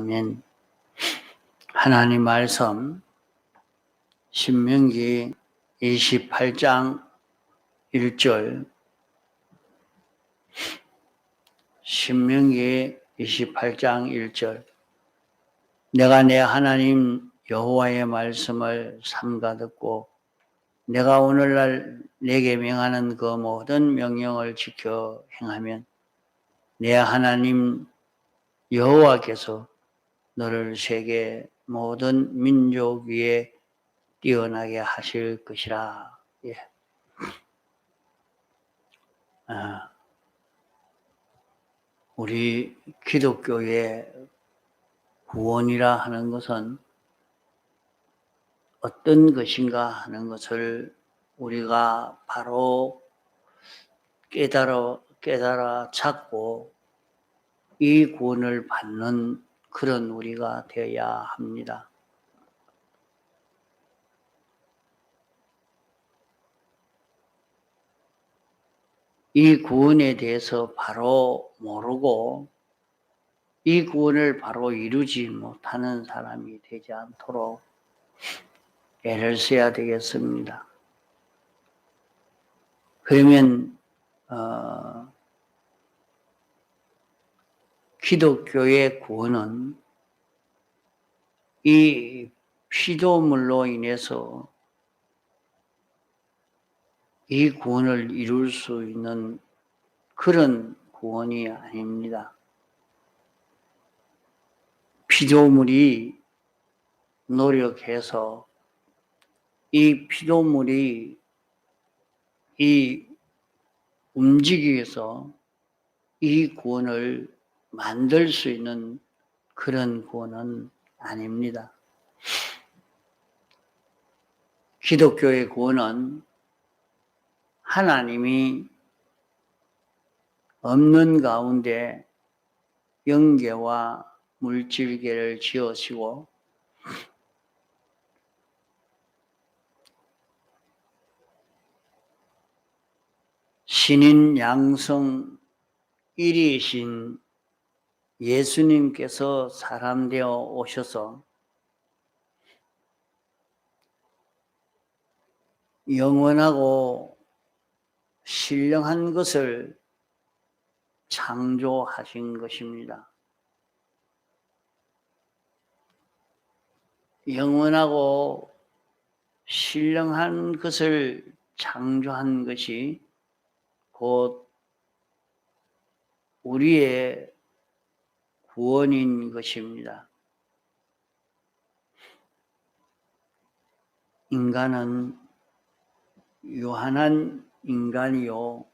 아멘. 하나님 말씀 신명기 28장 1절. 신명기 28장 1절. 내가 내 하나님 여호와의 말씀을 삼가 듣고 내가 오늘날 내게 명하는 그 모든 명령을 지켜 행하면 내 하나님 여호와께서 너를 세계 모든 민족 위에 뛰어나게 하실 것이라. 예. 우리 기독교의 구원이라 하는 것은 어떤 것인가 하는 것을 우리가 바로 깨달아 찾고 이 구원을 받는 그런 우리가 되어야 합니다. 이 구원에 대해서 바로 모르고 이 구원을 바로 이루지 못하는 사람이 되지 않도록 애를 써야 되겠습니다. 그러면 기독교의 구원은 이 피조물로 인해서 이 구원을 이룰 수 있는 그런 구원이 아닙니다. 피조물이 노력해서 이 피조물이 이 움직이기 위해서 이 구원을 만들 수 있는 그런 구원은 아닙니다. 기독교의 구원은 하나님이 없는 가운데 영계와 물질계를 지으시고 신인 양성 1위이신 예수님께서 사람 되어 오셔서 영원하고 신령한 것을 창조하신 것입니다. 영원하고 신령한 것을 창조한 것이 곧 우리의 구원인 것입니다. 인간은 유한한 인간이요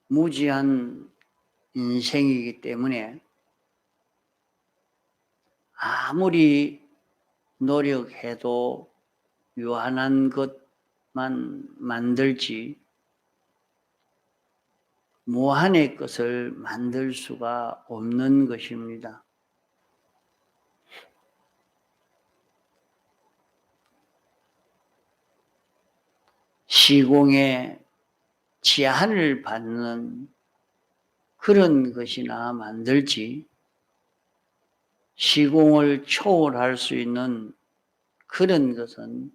무지한 인생이기 때문에 아무리 노력해도 유한한 것만 만들지 무한의 것을 만들 수가 없는 것입니다. 시공의 제한을 받는 그런 것이나 만들지 시공을 초월할 수 있는 그런 것은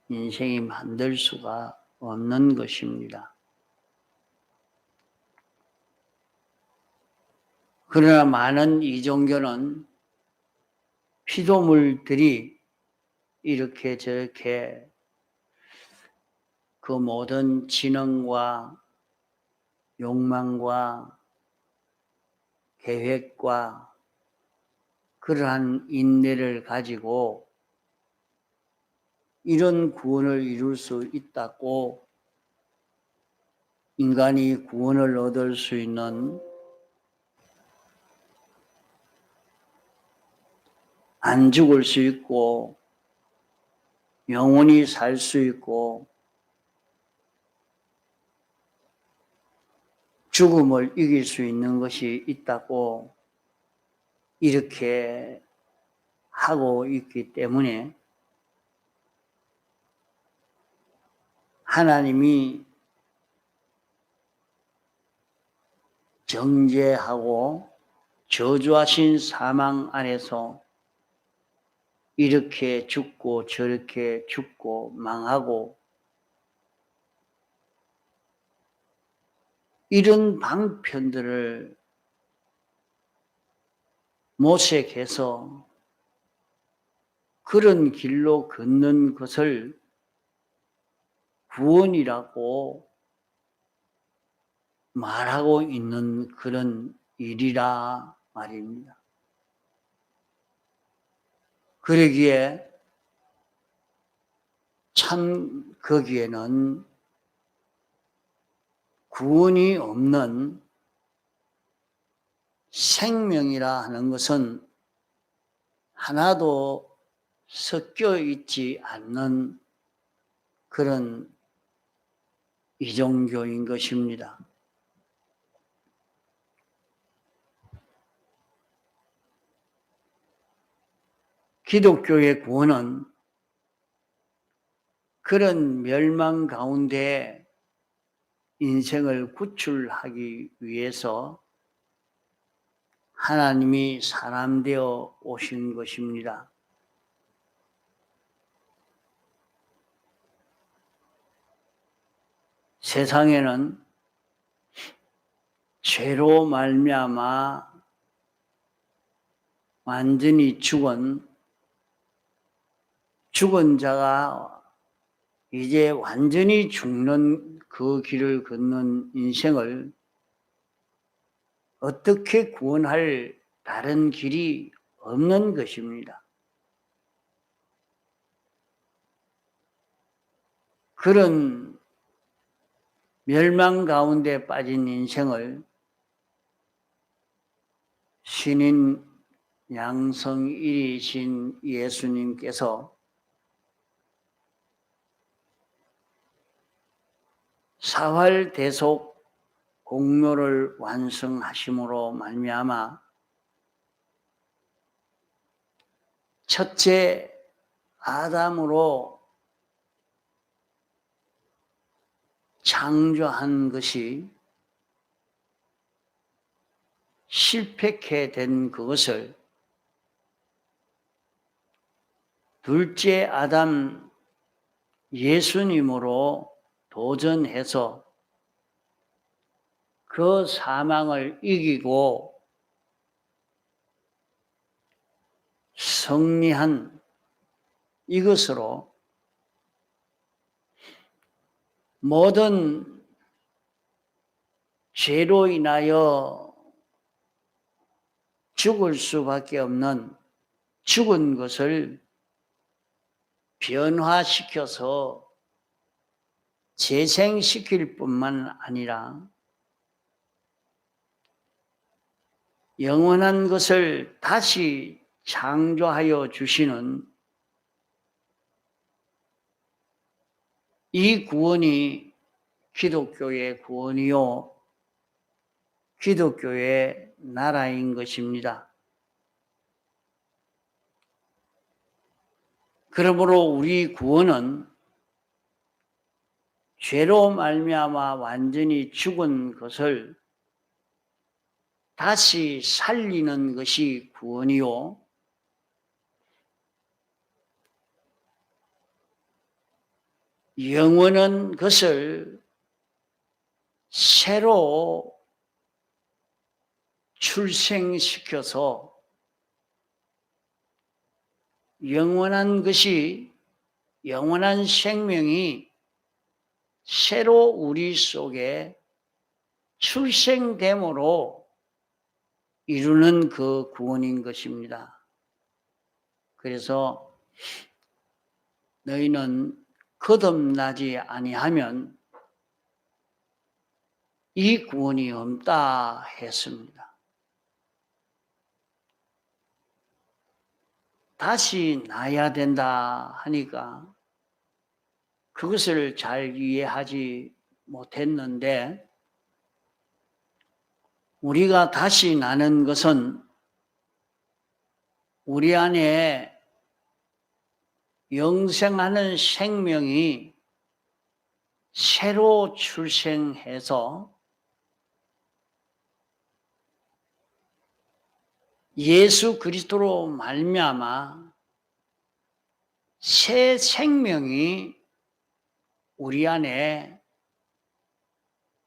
인생이 만들 수가 없는 것입니다. 그러나 많은 이종교는 피조물들이 이렇게 저렇게 그 모든 지능과 욕망과 계획과 그러한 인내를 가지고 이런 구원을 이룰 수 있다고 인간이 구원을 얻을 수 있는 안 죽을 수 있고 영원히 살 수 있고 죽음을 이길 수 있는 것이 있다고 이렇게 하고 있기 때문에 하나님이 정죄하고 저주하신 사망 아래서 이렇게 죽고 저렇게 죽고 망하고 이런 방편들을 모색해서 그런 길로 걷는 것을 구원이라고 말하고 있는 그런 일이라 말입니다. 그러기에 참 거기에는 구원이 없는 생명이라 하는 것은 하나도 섞여 있지 않는 그런 이종교인 것입니다. 기독교의 구원은 그런 멸망 가운데 인생을 구출하기 위해서 하나님이 사람 되어 오신 것입니다. 세상에는 죄로 말미암아 완전히 죽은 자가 이제 완전히 죽는 그 길을 걷는 인생을 어떻게 구원할 다른 길이 없는 것입니다. 그런 멸망 가운데 빠진 인생을 신인 양성일이신 예수님께서 사활대속 공로를 완성하심으로 말미암아 첫째 아담으로 창조한 것이 실패케 된 그것을 둘째 아담 예수님으로 도전해서 그 사망을 이기고 승리한 이것으로 모든 죄로 인하여 죽을 수밖에 없는 죽은 것을 변화시켜서 재생시킬 뿐만 아니라 영원한 것을 다시 창조하여 주시는 이 구원이 기독교의 구원이요 기독교의 나라인 것입니다. 그러므로 우리 구원은 죄로 말미암아 완전히 죽은 것을 다시 살리는 것이 구원이요 영원한 것을 새로 출생시켜서 영원한 것이 영원한 생명이 새로 우리 속에 출생됨으로 이루는 그 구원인 것입니다. 그래서 너희는 거듭나지 아니하면 이 구원이 없다 했습니다. 다시 나야 된다 하니까 그것을 잘 이해하지 못했는데 우리가 다시 나는 것은 우리 안에 영생하는 생명이 새로 출생해서 예수 그리스도로 말미암아 새 생명이 우리 안에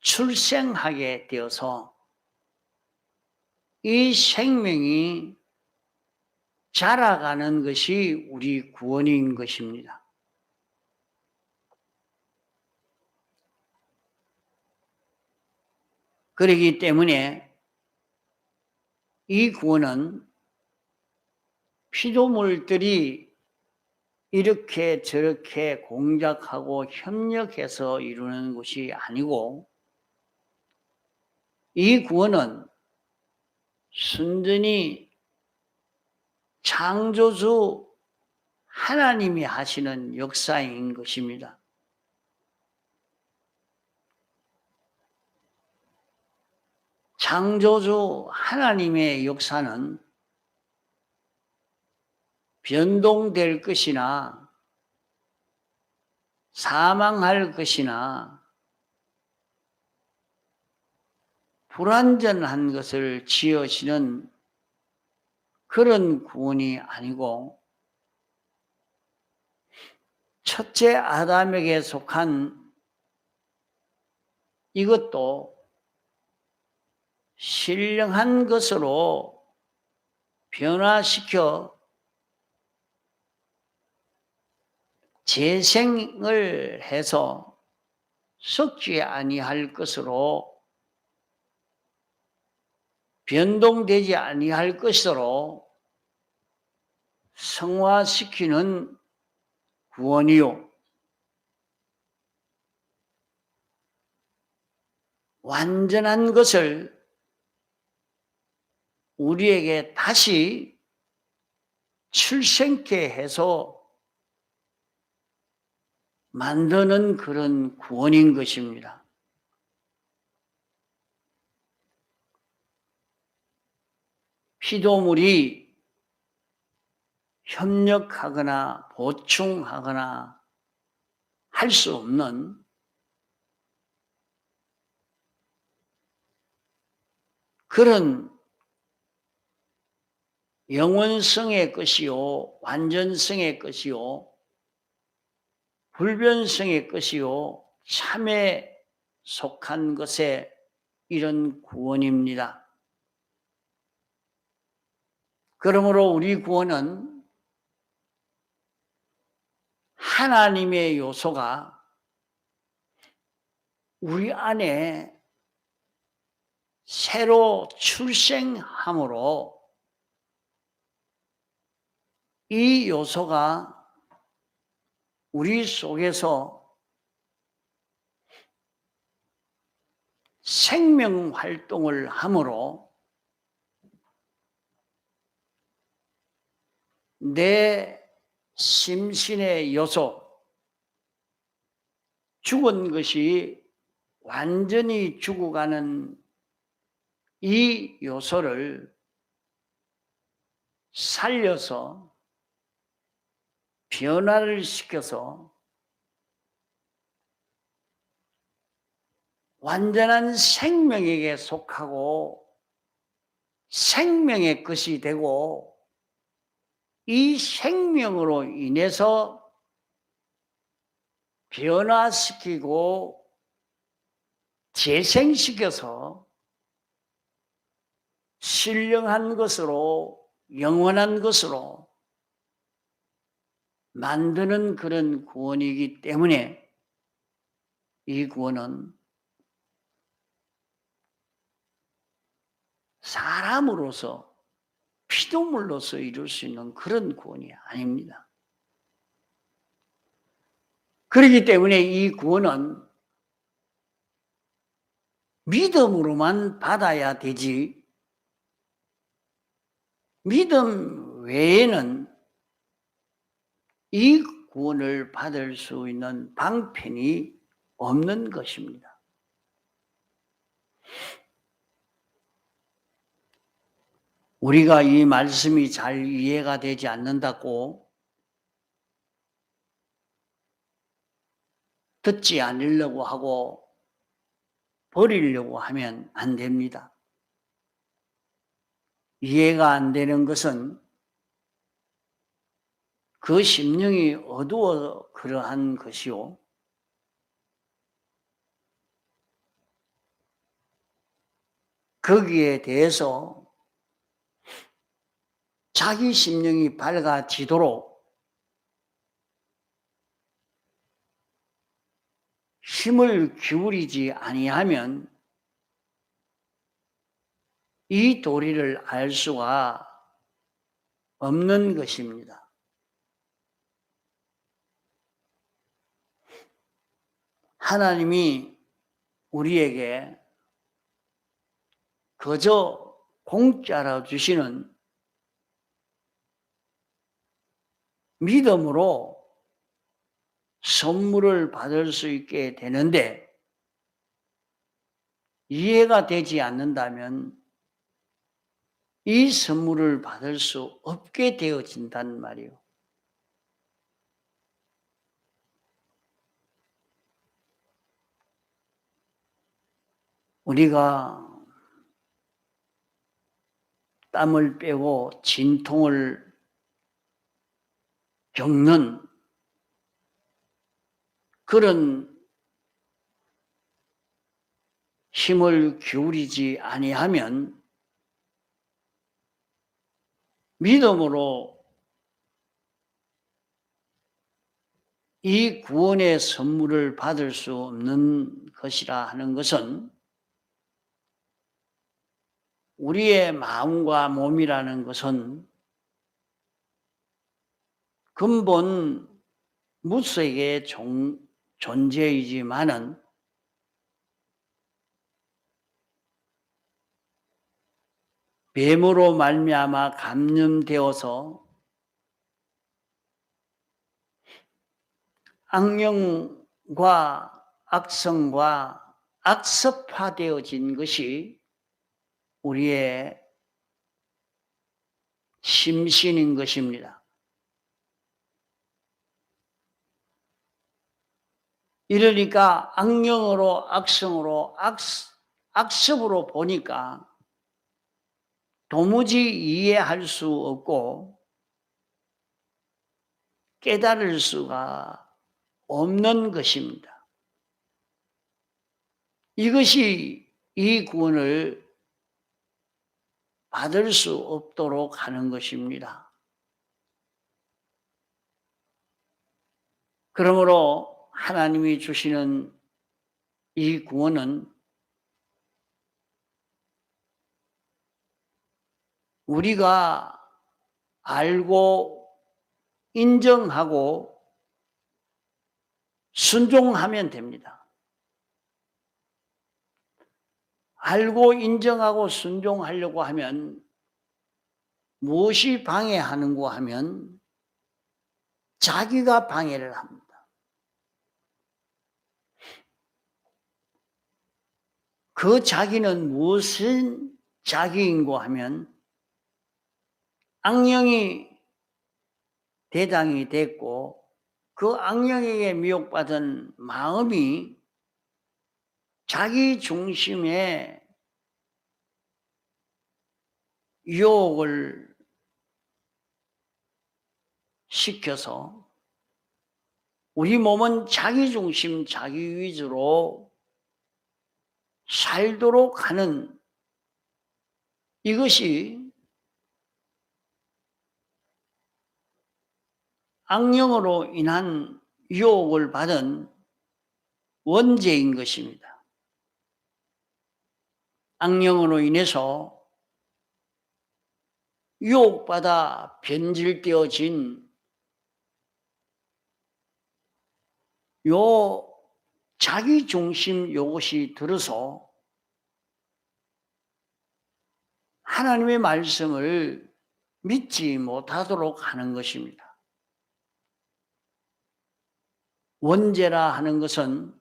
출생하게 되어서 이 생명이 자라가는 것이 우리 구원인 것입니다. 그렇기 때문에 이 구원은 피조물들이 이렇게 저렇게 공작하고 협력해서 이루는 것이 아니고 이 구원은 순전히 창조주 하나님이 하시는 역사인 것입니다. 창조주 하나님의 역사는 변동될 것이나 사망할 것이나 불완전한 것을 지으시는 그런 구원이 아니고 첫째 아담에게 속한 이것도 신령한 것으로 변화시켜 재생을 해서 썩지 아니할 것으로 변동되지 아니할 것으로 성화시키는 구원이요. 완전한 것을 우리에게 다시 출생케 해서 만드는 그런 구원인 것입니다. 피조물이 협력하거나 보충하거나 할 수 없는 그런 영원성의 것이요, 완전성의 것이요, 불변성의 것이요, 참에 속한 것에 이런 구원입니다. 그러므로 우리 구원은 하나님의 요소가 우리 안에 새로 출생함으로 이 요소가 우리 속에서 생명 활동을 함으로 내 심신의 요소, 죽은 것이 완전히 죽어가는 이 요소를 살려서 변화를 시켜서 완전한 생명에게 속하고 생명의 것이 되고 이 생명으로 인해서 변화시키고 재생시켜서 신령한 것으로 영원한 것으로 만드는 그런 구원이기 때문에 이 구원은 사람으로서 피조물로서 이룰 수 있는 그런 구원이 아닙니다. 그렇기 때문에 이 구원은 믿음으로만 받아야 되지 믿음 외에는 이 구원을 받을 수 있는 방편이 없는 것입니다. 우리가 이 말씀이 잘 이해가 되지 않는다고 듣지 않으려고 하고 버리려고 하면 안 됩니다. 이해가 안 되는 것은 그 심령이 어두워 그러한 것이요. 거기에 대해서 자기 심령이 밝아지도록 힘을 기울이지 아니하면 이 도리를 알 수가 없는 것입니다. 하나님이 우리에게 그저 공짜로 주시는 믿음으로 선물을 받을 수 있게 되는데 이해가 되지 않는다면 이 선물을 받을 수 없게 되어진단 말이에요. 우리가 땀을 빼고 진통을 겪는 그런 힘을 기울이지 아니하면 믿음으로 이 구원의 선물을 받을 수 없는 것이라 하는 것은 우리의 마음과 몸이라는 것은 근본 무색의 존재이지만은 뱀으로 말미암아 감염되어서 악령과 악성과 악습화되어진 것이 우리의 심신인 것입니다. 이러니까 악령으로 악성으로 악습으로 보니까 도무지 이해할 수 없고 깨달을 수가 없는 것입니다. 이것이 이 구원을 받을 수 없도록 하는 것입니다. 그러므로 하나님이 주시는 이 구원은 우리가 알고 인정하고 순종하면 됩니다. 알고 인정하고 순종하려고 하면 무엇이 방해하는고 하면 자기가 방해를 합니다. 그 자기는 무슨 자기인고 하면 악령이 대장이 됐고 그 악령에게 미혹받은 마음이 자기 중심의 유혹을 시켜서 우리 몸은 자기 중심, 자기 위주로 살도록 하는 이것이 악령으로 인한 유혹을 받은 원죄인 것입니다. 악령으로 인해서 유혹받아 변질되어진 요 자기 중심 요것이 들어서 하나님의 말씀을 믿지 못하도록 하는 것입니다. 원죄라 하는 것은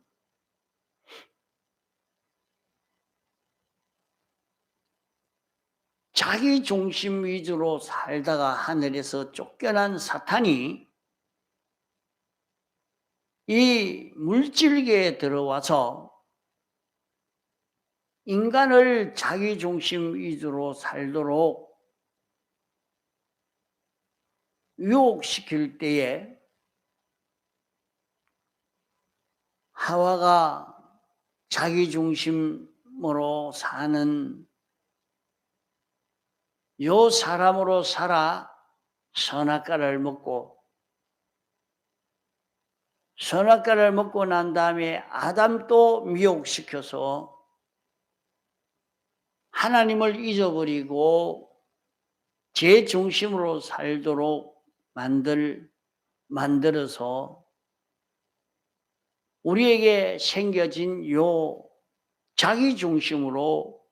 자기 중심 위주로 살다가 하늘에서 쫓겨난 사탄이 이 물질계에 들어와서 인간을 자기 중심 위주로 살도록 유혹시킬 때에 하와가 자기 중심으로 사는 요 사람으로 살아 선악과를 먹고, 선악과를 먹고 난 다음에 아담도 미혹시켜서 하나님을 잊어버리고 제 중심으로 살도록 만들어서 우리에게 생겨진 요 자기 중심으로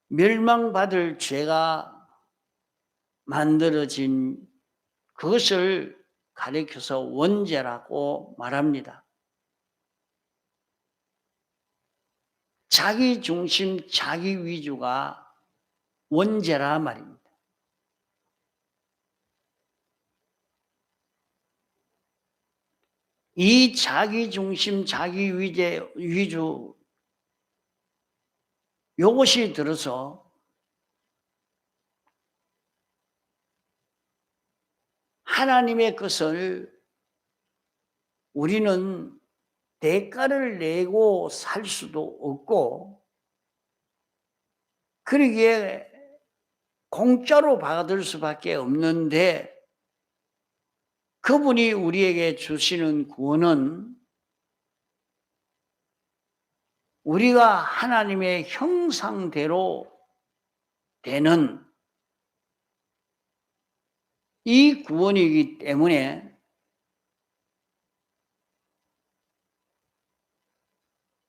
멸망받을 죄가 만들어진 그것을 가리켜서 원죄라고 말합니다. 자기 중심, 자기 위주가 원죄라 말입니다. 이 자기 중심, 자기 위주 요것이 들어서 하나님의 것을 우리는 대가를 내고 살 수도 없고, 그러기에 공짜로 받을 수밖에 없는데, 그분이 우리에게 주시는 구원은 우리가 하나님의 형상대로 되는 이 구원이기 때문에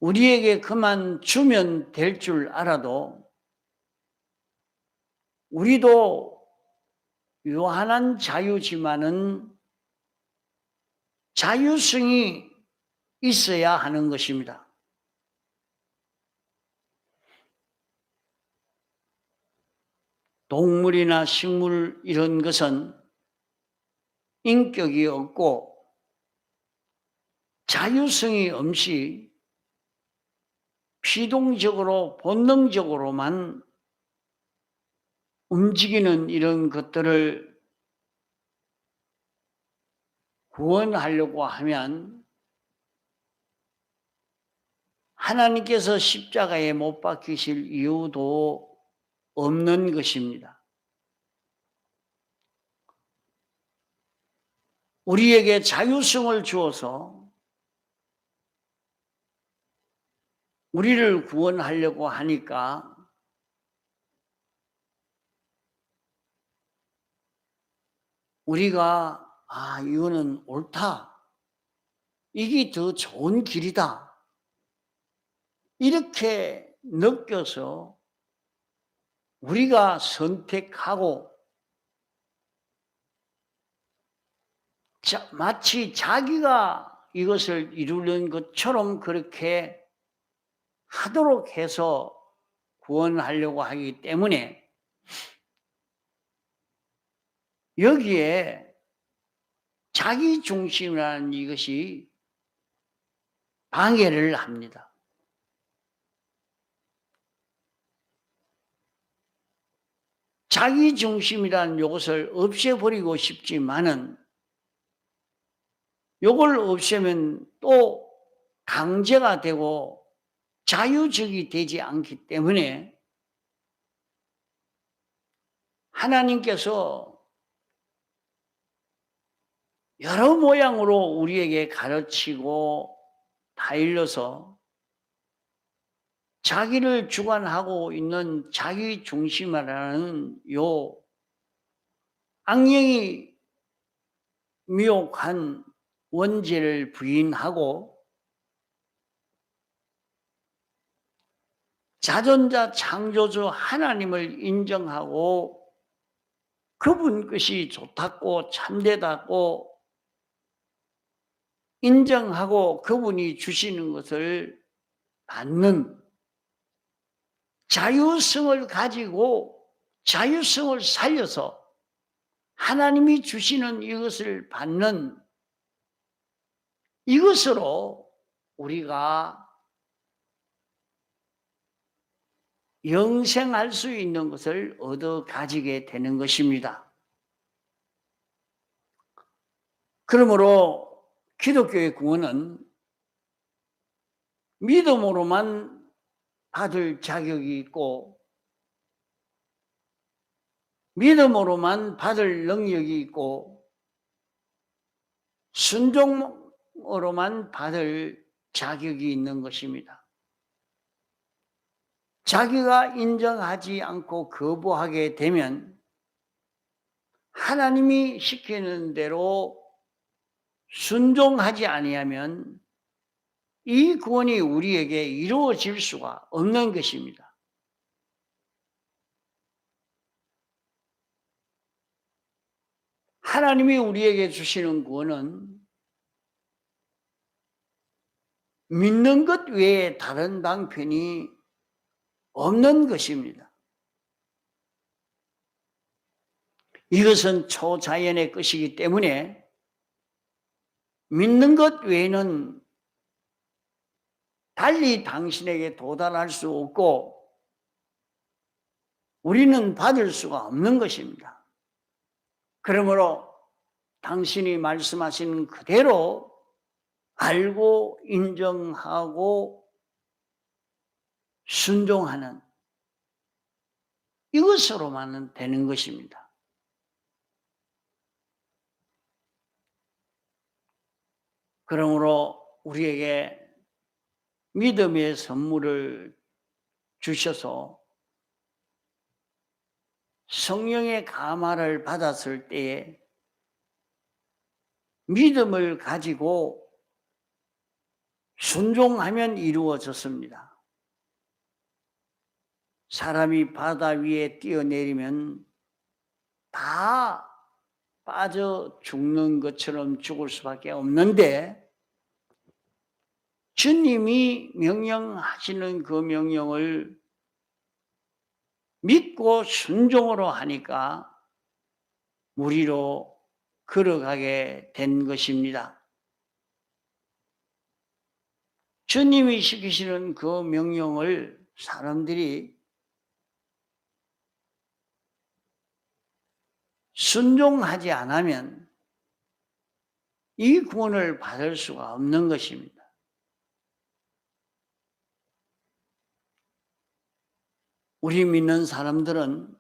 우리에게 그만 주면 될 줄 알아도 우리도 유한한 자유지만은 자유성이 있어야 하는 것입니다. 동물이나 식물 이런 것은 인격이 없고 자유성이 없이 피동적으로 본능적으로만 움직이는 이런 것들을 구원하려고 하면 하나님께서 십자가에 못 박히실 이유도 없는 것입니다. 우리에게 자유성을 주어서 우리를 구원하려고 하니까 우리가 이거는 옳다, 이게 더 좋은 길이다, 이렇게 느껴서 우리가 선택하고 마치 자기가 이것을 이루는 것처럼 그렇게 하도록 해서 구원하려고 하기 때문에 여기에 자기 중심이라는 이것이 방해를 합니다. 자기 중심이라는 이것을 없애버리고 싶지만은 이걸 없애면 또 강제가 되고 자유적이 되지 않기 때문에 하나님께서 여러 모양으로 우리에게 가르치고 다일러서 자기를 주관하고 있는 자기 중심이라는 요 악령이 미혹한 원죄를 부인하고 자존자 창조주 하나님을 인정하고 그분 것이 좋다고 참되다고 인정하고 그분이 주시는 것을 받는 자유성을 가지고 자유성을 살려서 하나님이 주시는 이것을 받는 이것으로 우리가 영생할 수 있는 것을 얻어 가지게 되는 것입니다. 그러므로 기독교의 구원은 믿음으로만 받을 자격이 있고 믿음으로만 받을 능력이 있고 순종으로만 받을 자격이 있는 것입니다. 자기가 인정하지 않고 거부하게 되면 하나님이 시키는 대로 순종하지 아니하면 이 구원이 우리에게 이루어질 수가 없는 것입니다. 하나님이 우리에게 주시는 구원은 믿는 것 외에 다른 방편이 없는 것입니다. 이것은 초자연의 것이기 때문에 믿는 것 외에는 달리 당신에게 도달할 수 없고 우리는 받을 수가 없는 것입니다. 그러므로 당신이 말씀하시는 그대로 알고 인정하고 순종하는 이것으로만 되는 것입니다. 그러므로 우리에게 믿음의 선물을 주셔서 성령의 감화를 받았을 때에 믿음을 가지고 순종하면 이루어졌습니다. 사람이 바다 위에 뛰어내리면 다 빠져 죽는 것처럼 죽을 수밖에 없는데 주님이 명령하시는 그 명령을 믿고 순종으로 하니까 물 위로 걸어가게 된 것입니다. 주님이 시키시는 그 명령을 사람들이 순종하지 않으면 이 구원을 받을 수가 없는 것입니다. 우리 믿는 사람들은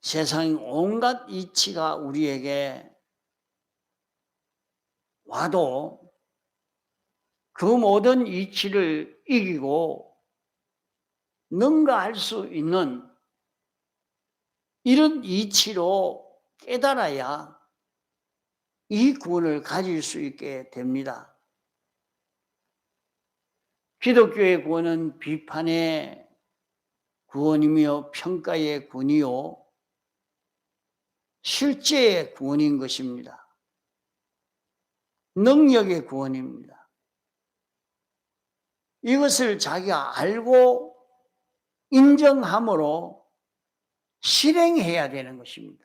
세상 온갖 이치가 우리에게 와도 그 모든 이치를 이기고 능가할 수 있는 이런 이치로 깨달아야 이 구원을 가질 수 있게 됩니다. 기독교의 구원은 비판의 구원이며 평가의 구원이요 실제의 구원인 것입니다. 능력의 구원입니다. 이것을 자기가 알고 인정함으로 실행해야 되는 것입니다.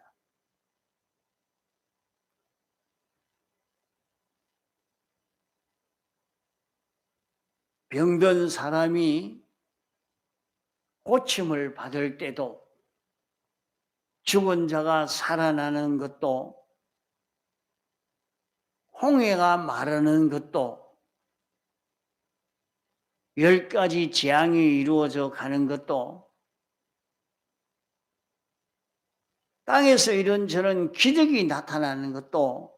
병든 사람이 고침을 받을 때도 죽은 자가 살아나는 것도 홍해가 마르는 것도 10가지 재앙이 이루어져 가는 것도 땅에서 이런저런 기적이 나타나는 것도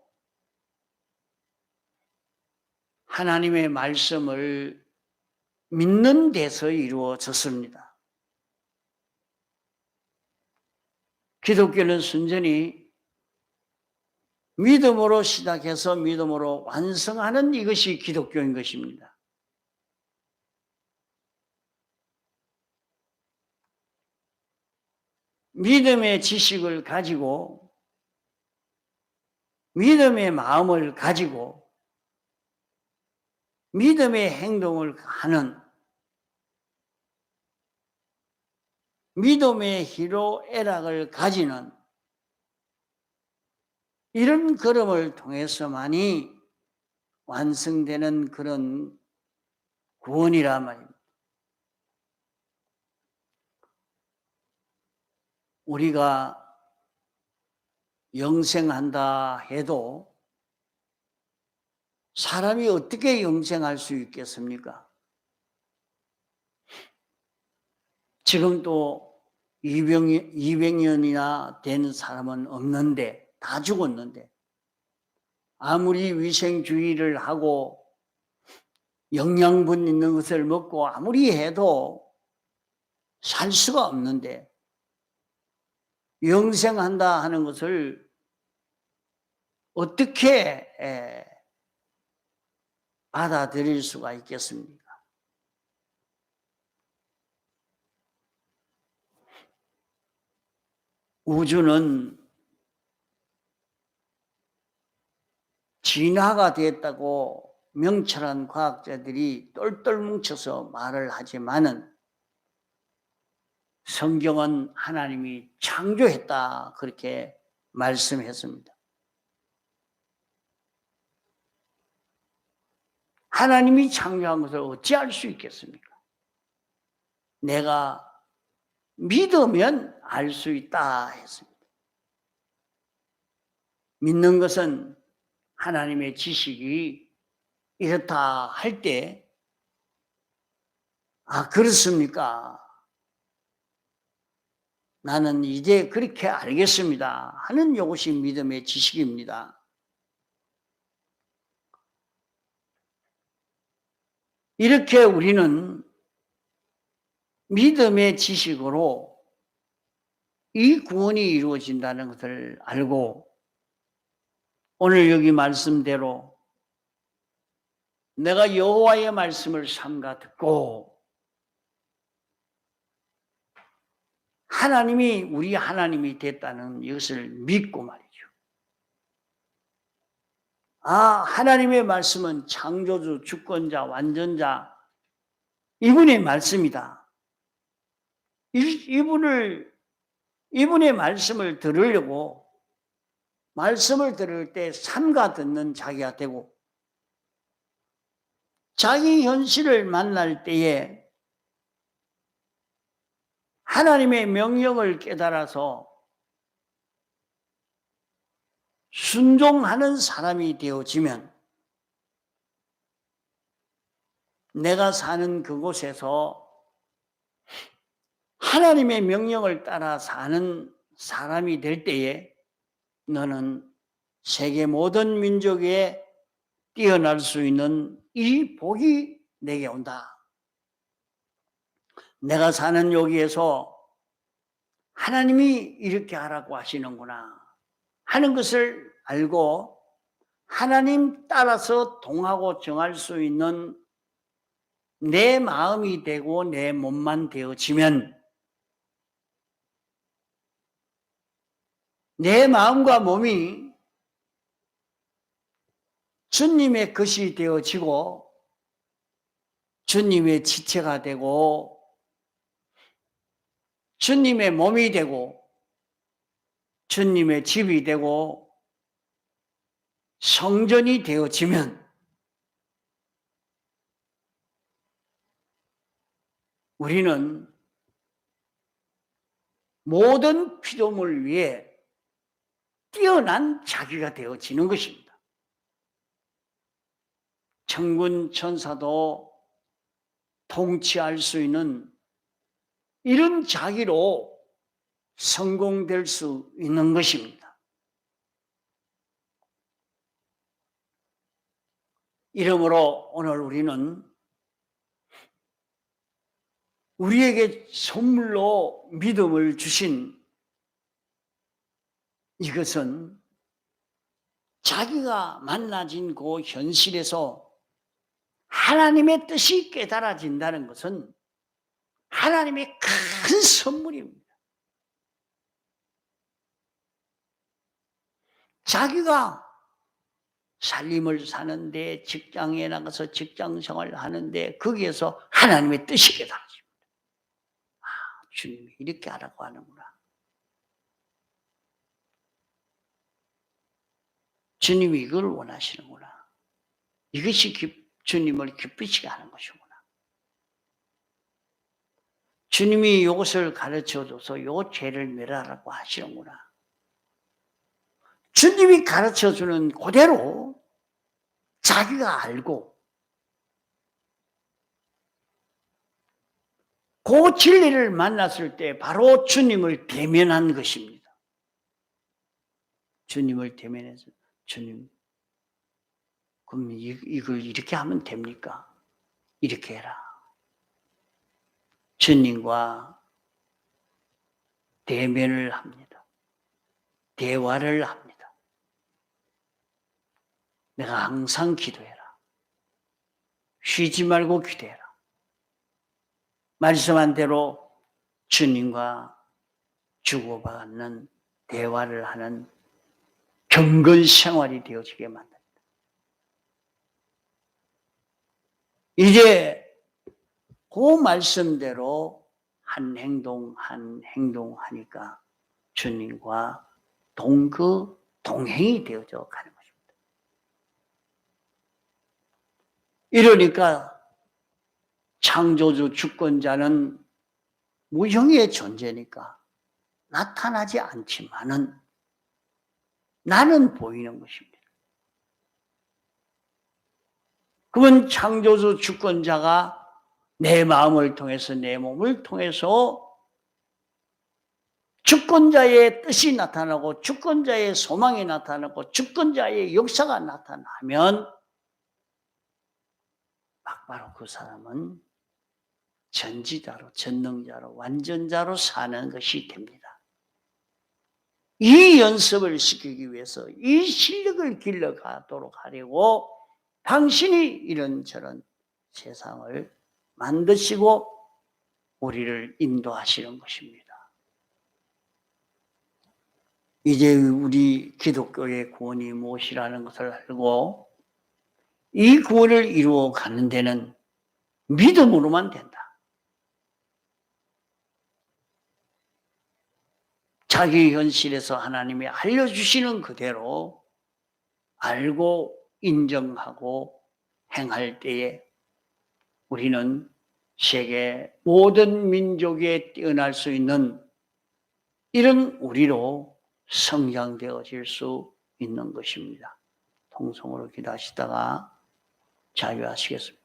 하나님의 말씀을 믿는 데서 이루어졌습니다. 기독교는 순전히 믿음으로 시작해서 믿음으로 완성하는 이것이 기독교인 것입니다. 믿음의 지식을 가지고 믿음의 마음을 가지고 믿음의 행동을 하는 믿음의 희로애락을 가지는 이런 걸음을 통해서만이 완성되는 그런 구원이란 말입니다. 우리가 영생한다 해도 사람이 어떻게 영생할 수 있겠습니까? 지금 또 200년이나 된 사람은 없는데, 다 죽었는데, 아무리 위생주의를 하고 영양분 있는 것을 먹고 아무리 해도 살 수가 없는데, 영생한다 하는 것을 어떻게 받아들일 수가 있겠습니까? 우주는 진화가 됐다고 명철한 과학자들이 똘똘 뭉쳐서 말을 하지만은 성경은 하나님이 창조했다 그렇게 말씀했습니다. 하나님이 창조한 것을 어찌할 수 있겠습니까? 내가 믿으면 알 수 있다 했습니다. 믿는 것은 하나님의 지식이 이렇다 할 때, 아, 그렇습니까? 나는 이제 그렇게 알겠습니다 하는 이것이 믿음의 지식입니다. 이렇게 우리는 믿음의 지식으로 이 구원이 이루어진다는 것을 알고, 오늘 여기 말씀대로 내가 여호와의 말씀을 삼가 듣고 하나님이 우리 하나님이 됐다는 이것을 믿고 말이죠. 아, 하나님의 말씀은 창조주, 주권자, 완전자, 이분의 말씀이다. 이분의 말씀을 들으려고 말씀을 들을 때 삼가 듣는 자기가 되고, 자기 현실을 만날 때에 하나님의 명령을 깨달아서 순종하는 사람이 되어지면 내가 사는 그곳에서 하나님의 명령을 따라 사는 사람이 될 때에 너는 세계 모든 민족에 뛰어날 수 있는 이 복이 내게 온다. 내가 사는 여기에서 하나님이 이렇게 하라고 하시는구나 하는 것을 알고 하나님 따라서 동하고 정할 수 있는 내 마음이 되고 내 몸만 되어지면 내 마음과 몸이 주님의 것이 되어지고 주님의 지체가 되고 주님의 몸이 되고 주님의 집이 되고 성전이 되어지면 우리는 모든 피조물 위에 뛰어난 자기가 되어지는 것입니다. 천군 천사도 통치할 수 있는 이런 자기로 성공될 수 있는 것입니다. 이러므로 오늘 우리는 우리에게 선물로 믿음을 주신 이것은 자기가 만나진 그 현실에서 하나님의 뜻이 깨달아진다는 것은 하나님의 큰 선물입니다. 자기가 살림을 사는데 직장에 나가서 직장 생활을 하는데 거기에서 하나님의 뜻이 깨달아집니다. 아, 주님이 이렇게 하라고 하는구나. 주님이 이걸 원하시는구나. 이것이 주님을 기쁘시게 하는 것이구나. 주님이 이것을 가르쳐줘서 요 죄를 멸하라고 하시는구나. 주님이 가르쳐주는 그대로 자기가 알고 그 진리를 만났을 때 바로 주님을 대면한 것입니다. 주님을 대면해서 주님, 그럼 이걸 이렇게 하면 됩니까? 이렇게 해라. 주님과 대면을 합니다. 대화를 합니다. 내가 항상 기도해라. 쉬지 말고 기도해라. 말씀한 대로 주님과 주고받는 대화를 하는 경건 생활이 되어지게 만듭니다. 이제 그 말씀대로 한 행동 한 행동 하니까 주님과 동행이 되어져 가는 것입니다. 이러니까 창조주 주권자는 무형의 존재니까 나타나지 않지만은 나는 보이는 것입니다. 그건 창조주 주권자가 내 마음을 통해서 내 몸을 통해서 주권자의 뜻이 나타나고 주권자의 소망이 나타나고 주권자의 역사가 나타나면 바로 그 사람은 전지자로 전능자로 완전자로 사는 것이 됩니다. 이 연습을 시키기 위해서 이 실력을 길러가도록 하려고 당신이 이런저런 세상을 만드시고 우리를 인도하시는 것입니다. 이제 우리 기독교의 구원이 무엇이라는 것을 알고 이 구원을 이루어 가는 데는 믿음으로만 된다. 자기 현실에서 하나님이 알려주시는 그대로 알고 인정하고 행할 때에 우리는 세계 모든 민족에 뛰어날 수 있는 이런 우리로 성장되어질 수 있는 것입니다. 통성으로 기도하시다가 자유하시겠습니다.